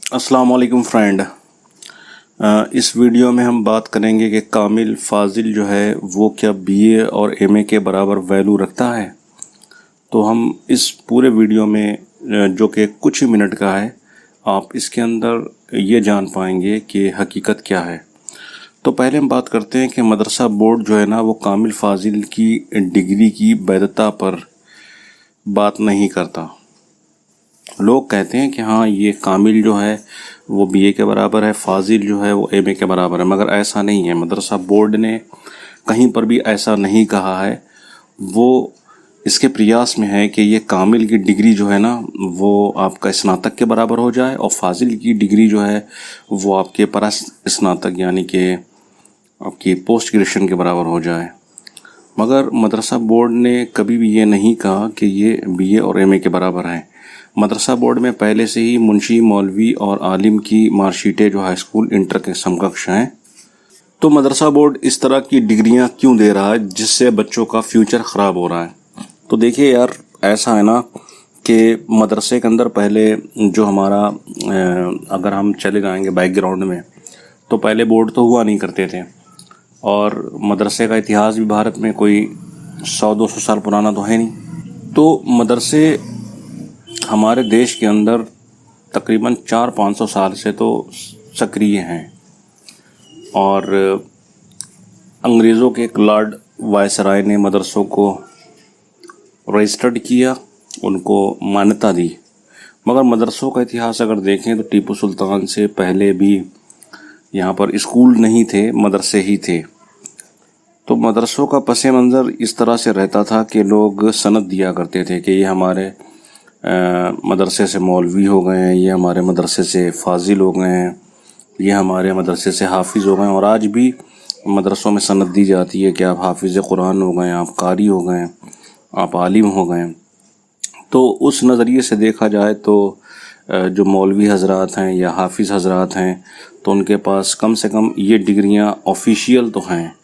अस्सलाम वालेकुम फ्रेंड। इस वीडियो में हम बात करेंगे कि कामिल फाजिल जो है वो क्या बीए और एमए के बराबर वैल्यू रखता है। तो हम इस पूरे वीडियो में जो कि कुछ ही मिनट का है, आप इसके अंदर ये जान पाएंगे कि हकीकत क्या है। तो पहले हम बात करते हैं कि मदरसा बोर्ड जो है ना, वो कामिल फाजिल की डिग्री की वैधता पर बात नहीं करता। लोग कहते हैं कि हाँ, ये कामिल जो है वो बीए के बराबर है, फाजिल जो है वो एमए के बराबर है, मगर ऐसा नहीं है। मदरसा बोर्ड ने कहीं पर भी ऐसा नहीं कहा है। वो इसके प्रयास में है कि ये कामिल की डिग्री जो है ना, वो आपका स्नातक के बराबर हो जाए और फाजिल की डिग्री जो है वो आपके स्नातक यानी कि आपकी पोस्ट ग्रेजुएशन के बराबर हो जाए। मगर मदरसा बोर्ड ने कभी भी ये नहीं कहा कि ये बीए और एमए के बराबर है। मदरसा बोर्ड में पहले से ही मुंशी, मौलवी और आलिम की मार्कशीटें जो हाई स्कूल इंटर के समकक्ष हैं। तो मदरसा बोर्ड इस तरह की डिग्रियां क्यों दे रहा है जिससे बच्चों का फ्यूचर ख़राब हो रहा है। तो देखिए यार, ऐसा है ना कि मदरसे के अंदर पहले जो हमारा अगर हम चले जाएंगे बैकग्राउंड में, तो पहले बोर्ड तो हुआ नहीं करते थे। और मदरसे का इतिहास भी भारत में कोई 100-200 साल पुराना तो है नहीं। तो मदरसे हमारे देश के अंदर तकरीबन 400-500 साल से तो सक्रिय हैं। और अंग्रेज़ों के एक लॉर्ड वायसराय ने मदरसों को रजिस्टर्ड किया, उनको मान्यता दी। मगर मदरसों का इतिहास अगर देखें तो टीपू सुल्तान से पहले भी यहाँ पर स्कूल नहीं थे, मदरसे ही थे। तो मदरसों का पस मंज़र इस तरह से रहता था कि लोग सनद दिया करते थे कि ये हमारे मदरसे से मौलवी हो गए हैं, ये हमारे मदरसे से फाजिल हो गए हैं, ये हमारे मदरसे से हाफिज़ हो गए हैं। और आज भी मदरसों में सनद दी जाती है कि आप हाफिज़ कुरान हो गए, आप कारी हो गए, आप आलिम हो गए। तो उस नज़रिए से देखा जाए तो जो मौलवी हजरात हैं या हाफिज़ हजरात हैं, तो उनके पास कम से कम ये डिग्रियां ऑफिशियल तो हैं,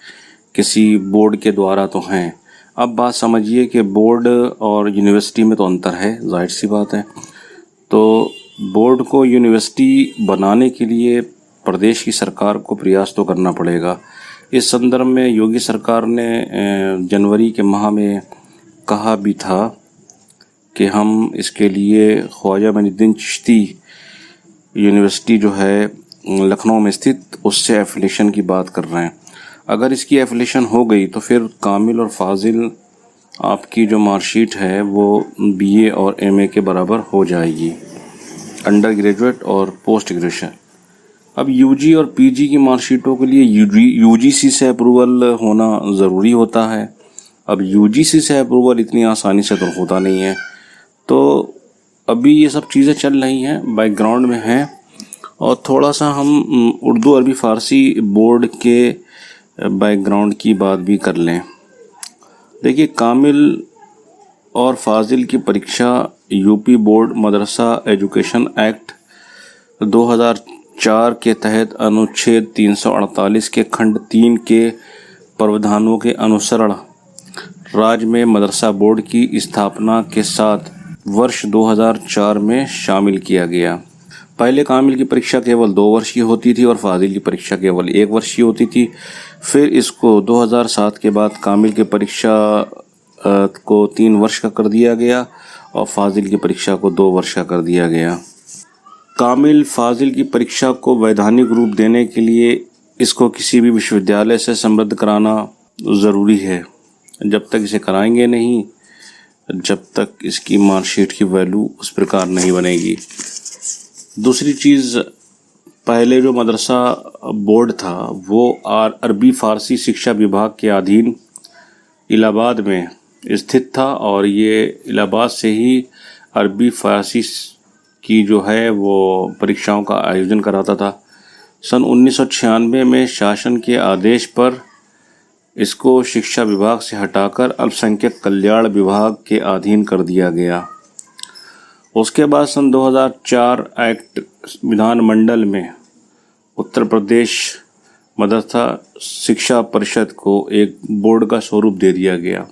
किसी बोर्ड के द्वारा तो हैं। अब बात समझिए कि बोर्ड और यूनिवर्सिटी में तो अंतर है, जाहिर सी बात है। तो बोर्ड को यूनिवर्सिटी बनाने के लिए प्रदेश की सरकार को प्रयास तो करना पड़ेगा। इस संदर्भ में योगी सरकार ने जनवरी के माह में कहा भी था कि हम इसके लिए ख्वाजा मोइनुद्दीन चिश्ती यूनिवर्सिटी जो है लखनऊ में स्थित, उससे एफिलिएशन की बात कर रहे हैं। अगर इसकी एफिलिएशन हो गई तो फिर कामिल और फाजिल आपकी जो मार्कशीट है वो बीए और एमए के बराबर हो जाएगी, अंडर ग्रेजुएट और पोस्ट ग्रेजुएशन। अब यूजी और पीजी की मार्कशीटों के लिए यूजीसी से अप्रूवल होना ज़रूरी होता है। अब यूजीसी से अप्रूवल इतनी आसानी से तो होता नहीं है। तो अभी ये सब चीज़ें चल रही हैं, बैकग्राउंड में हैं। और थोड़ा सा हम उर्दू अरबी फ़ारसी बोर्ड के बैकग्राउंड की बात भी कर लें। देखिए, कामिल और फाजिल की परीक्षा यूपी बोर्ड मदरसा एजुकेशन एक्ट 2004 के तहत अनुच्छेद 348 के खंड 3 के प्रावधानों के अनुसरण राज्य में मदरसा बोर्ड की स्थापना के साथ वर्ष 2004 में शामिल किया गया। पहले कामिल की परीक्षा केवल 2 वर्ष की होती थी और फाजिल की परीक्षा केवल 1 वर्ष की होती थी। फिर इसको 2007 के बाद कामिल की परीक्षा को 3 वर्ष का कर दिया गया और फाजिल की परीक्षा को 2 वर्ष का कर दिया गया। कामिल फाजिल की परीक्षा को वैधानिक रूप देने के लिए इसको किसी भी विश्वविद्यालय से संबद्ध कराना ज़रूरी है। जब तक इसे कराएंगे नहीं, जब तक इसकी मार्कशीट की वैल्यू उस प्रकार नहीं बनेगी। दूसरी चीज़, पहले जो मदरसा बोर्ड था वो अरबी फ़ारसी शिक्षा विभाग के अधीन इलाहाबाद में स्थित था और ये इलाहाबाद से ही अरबी फ़ारसी की जो है वो परीक्षाओं का आयोजन कराता था। सन 1996 में शासन के आदेश पर इसको शिक्षा विभाग से हटाकर अल्पसंख्यक कल्याण विभाग के अधीन कर दिया गया। उसके बाद सन 2004 एक्ट विधानमंडल में उत्तर प्रदेश मदरसा शिक्षा परिषद को एक बोर्ड का स्वरूप दे दिया गया।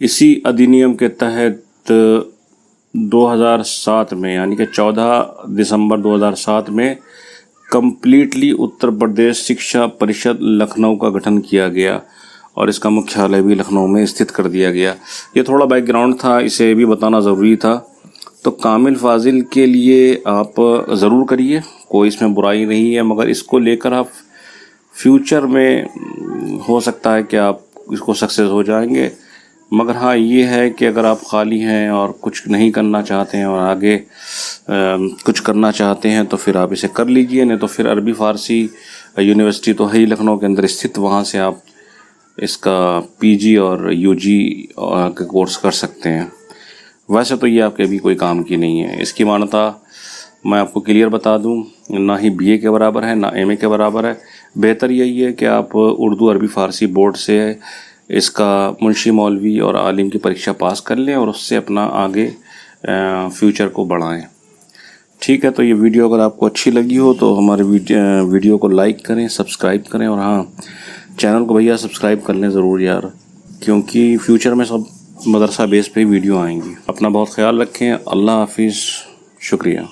इसी अधिनियम के तहत 2007 में, यानी कि 14 दिसंबर 2007 में कम्प्लीटली उत्तर प्रदेश शिक्षा परिषद लखनऊ का गठन किया गया और इसका मुख्यालय भी लखनऊ में स्थित कर दिया गया। ये थोड़ा बैकग्राउंड था, इसे भी बताना ज़रूरी था। तो कामिल फाजिल के लिए आप ज़रूर करिए, कोई इसमें बुराई नहीं है, मगर इसको लेकर आप फ्यूचर में हो सकता है कि आप इसको सक्सेस हो जाएंगे। मगर हाँ, ये है कि अगर आप खाली हैं और कुछ नहीं करना चाहते हैं और आगे कुछ करना चाहते हैं तो फिर आप इसे कर लीजिए, नहीं तो फिर अरबी फ़ारसी यूनिवर्सिटी तो है ही लखनऊ के अंदर स्थित, वहाँ से आप इसका पीजी और यूजी के कोर्स कर सकते हैं। वैसे तो ये आपके अभी कोई काम की नहीं है। इसकी मान्यता मैं आपको क्लियर बता दूं, ना ही बीए के बराबर है ना एमए के बराबर है। बेहतर यही है कि आप उर्दू अरबी फ़ारसी बोर्ड से इसका मुंशी मौलवी और आलिम की परीक्षा पास कर लें और उससे अपना आगे फ्यूचर को बढ़ाएं। ठीक है, तो ये वीडियो अगर आपको अच्छी लगी हो तो हमारे वीडियो को लाइक करें, सब्सक्राइब करें, और हाँ, चैनल को भैया सब्सक्राइब कर लें ज़रूर यार, क्योंकि फ्यूचर में सब मदरसा बेस पे वीडियो आएंगी। अपना बहुत ख्याल रखें। अल्लाह हाफिज़, शुक्रिया।